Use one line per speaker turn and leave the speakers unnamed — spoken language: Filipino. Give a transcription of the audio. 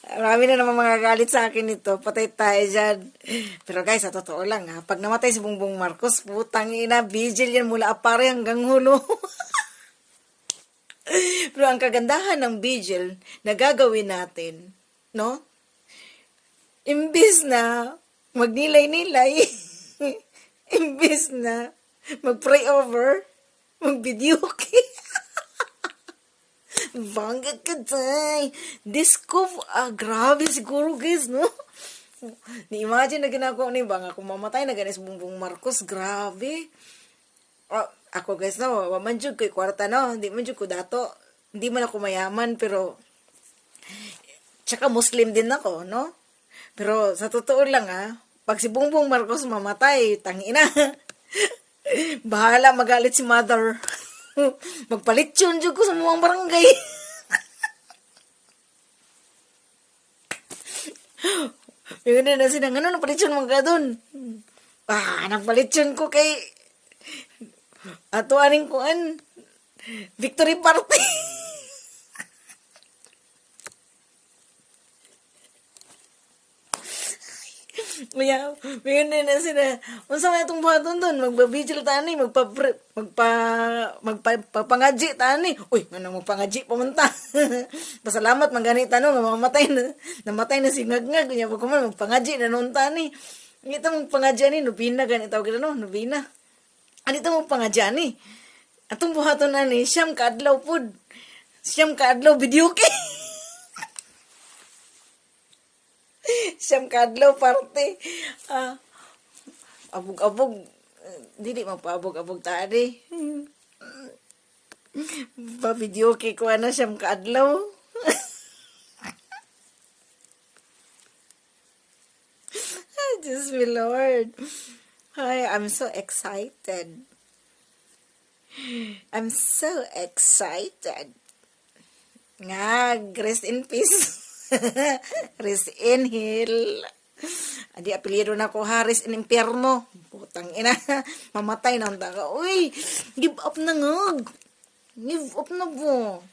Marami na naman mga galit sa akin nito. Patay tayo dyan. Pero guys, sa totoo lang ha, pag namatay si Bongbong Marcos, putang ina, vigil yan mula apare hanggang hulo. Pero ang kagandahan ng vigil na gagawin natin, no? Imbis na magnilay-nilay, imbis na mag-pray over, mag-videoke. Bangga ka tay. Grabe siguro guys, no? Ni-imagine na ginagawa ni Bang, ako mamatay na ganis Bongbong Marcos, grabe. Ako guys, no, wamanjug ko'y kwarta, no? Hindi man jud ko dato. Hindi man ako mayaman, pero tsaka Muslim din ako, no? Pero sa totoo lang pag si Bongbong Marcos mamatay, tangina. Bahala magalit si mother. Magpalitsyon dyan ko sa mga barangay. Yung na sinang, napalitsyon mga doon. Nagpalitsyon ko kay ato aning kuan Victory Party. Kaya, mayroon na sila. Unsa may itong buhaton doon? Magbabigil tani, magpapangaji tani. Uy, ano magpangaji pamunta? Pasalamat, magganit tanong, namatay na si Ngagngag. Kaya pag kuman, magpangaji na noon tani. Ito magpangaji ani, nubina, ganit tawag ito, nubina. Ano ito magpangaji ani? Atong buhaton ani, siyam kaadlaw pod. Siyam kaadlaw, videoke. Siyam kadlaw parte. Abog-abog. Dili magpaabog-abog tadi. Pa-video kay ko na siyam kadlaw. Just me Lord. Hi, I'm so excited. I'm so excited. Rest in peace. Rest in hell. Adi apelyido na ko Haris in Impierno. Putang ina. Mamatay na ang taga. Uy, give up na ngag. Give up na po.